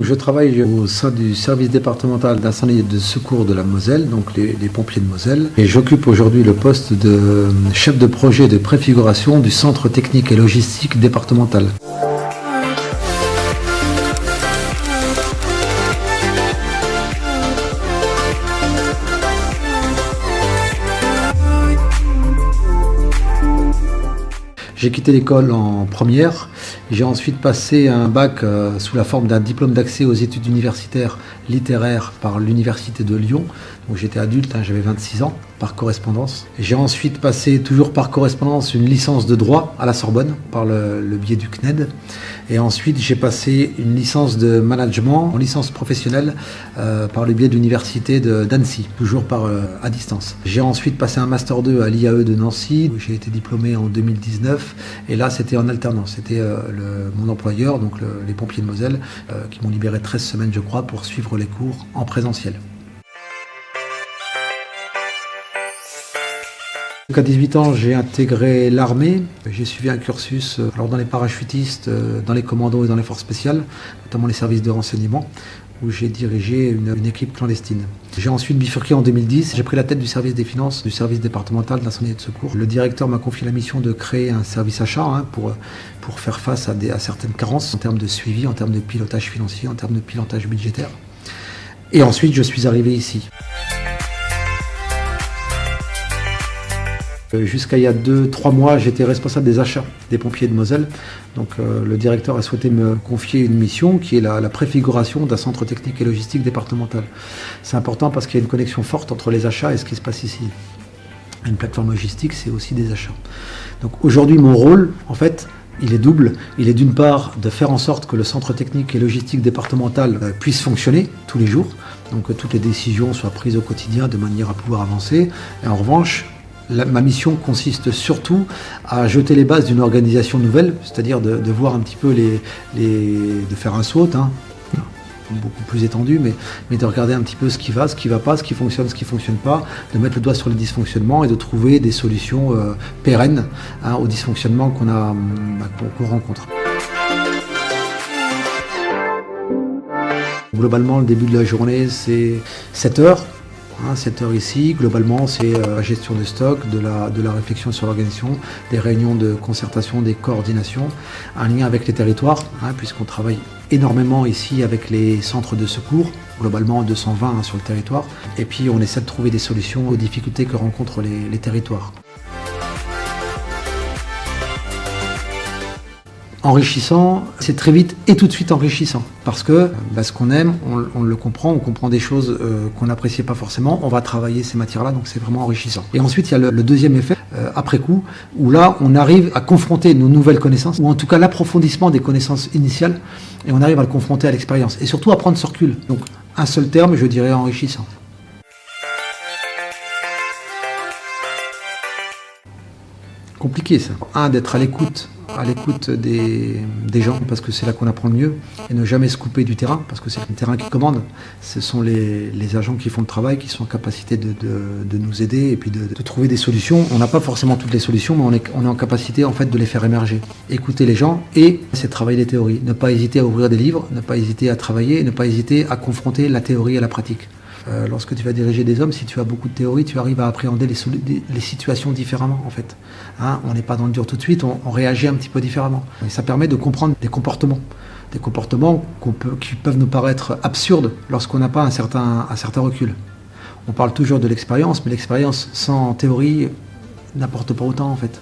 Je travaille au sein du service départemental d'incendie et de secours de la Moselle, donc les pompiers de Moselle. Et j'occupe aujourd'hui le poste de chef de projet de préfiguration du centre technique et logistique départemental. J'ai quitté l'école en première, j'ai ensuite passé un bac sous la forme d'un diplôme d'accès aux études universitaires littéraires par l'Université de Lyon. Donc j'étais adulte, j'avais 26 ans, par correspondance. J'ai ensuite passé, toujours par correspondance, une licence de droit à la Sorbonne, par le biais du CNED. Et ensuite j'ai passé une licence de management, en licence professionnelle, par le biais de l'Université d'Annecy, toujours à distance. J'ai ensuite passé un Master 2 à l'IAE de Nancy, où j'ai été diplômé en 2019. Et là c'était en alternance, c'était mon employeur, donc les pompiers de Moselle, qui m'ont libéré 13 semaines je crois pour suivre les cours en présentiel. Donc à 18 ans, j'ai intégré l'armée. J'ai suivi un cursus dans les parachutistes, dans les commandos et dans les forces spéciales, notamment les services de renseignement, où j'ai dirigé une équipe clandestine. J'ai ensuite bifurqué en 2010. J'ai pris la tête du service des finances, du service départemental d'incendie et de secours. Le directeur m'a confié la mission de créer un service achat pour faire face à certaines carences en termes de suivi, en termes de pilotage financier, en termes de pilotage budgétaire. Et ensuite, je suis arrivé ici. Jusqu'à il y a 2-3 mois, j'étais responsable des achats des pompiers de Moselle. Donc le directeur a souhaité me confier une mission qui est la préfiguration d'un centre technique et logistique départemental. C'est important parce qu'il y a une connexion forte entre les achats et ce qui se passe ici. Une plateforme logistique, c'est aussi des achats. Donc aujourd'hui, mon rôle, en fait, il est double. Il est d'une part de faire en sorte que le centre technique et logistique départemental puisse fonctionner tous les jours. Donc que toutes les décisions soient prises au quotidien de manière à pouvoir avancer. Et en revanche, ma mission consiste surtout à jeter les bases d'une organisation nouvelle, c'est-à-dire de voir un petit peu de faire un SWOT, beaucoup plus étendu, mais de regarder un petit peu ce qui va pas, ce qui fonctionne pas, de mettre le doigt sur les dysfonctionnements et de trouver des solutions pérennes aux dysfonctionnements qu'on rencontre. Globalement, le début de la journée, c'est 7 heures. 7 heures ici, globalement c'est la gestion de stock, de la réflexion sur l'organisation, des réunions de concertation, des coordinations, un lien avec les territoires, puisqu'on travaille énormément ici avec les centres de secours, globalement 220 sur le territoire, et puis on essaie de trouver des solutions aux difficultés que rencontrent les territoires. Enrichissant, c'est très vite et tout de suite enrichissant, parce que ce qu'on aime, on le comprend, on comprend des choses qu'on n'appréciait pas forcément, on va travailler ces matières-là, donc c'est vraiment enrichissant. Et ensuite, il y a le deuxième effet, après coup, où là, on arrive à confronter nos nouvelles connaissances, ou en tout cas l'approfondissement des connaissances initiales, et on arrive à le confronter à l'expérience, et surtout à prendre ce recul. Donc, un seul terme, je dirais enrichissant. Compliqué ça. D'être à l'écoute des gens, parce que c'est là qu'on apprend le mieux, et ne jamais se couper du terrain, parce que c'est le terrain qui commande. Ce sont les agents qui font le travail, qui sont en capacité de nous aider, et puis de trouver des solutions. On n'a pas forcément toutes les solutions, mais on est en capacité en fait de les faire émerger. Écouter les gens, et c'est travailler les théories. Ne pas hésiter à ouvrir des livres, ne pas hésiter à travailler, ne pas hésiter à confronter la théorie à la pratique. Lorsque tu vas diriger des hommes, si tu as beaucoup de théorie, tu arrives à appréhender les situations différemment en fait. On n'est pas dans le dur tout de suite, on réagit un petit peu différemment. Et ça permet de comprendre des comportements qui peuvent nous paraître absurdes lorsqu'on n'a pas un certain recul. On parle toujours de l'expérience, mais l'expérience sans théorie n'apporte pas autant en fait.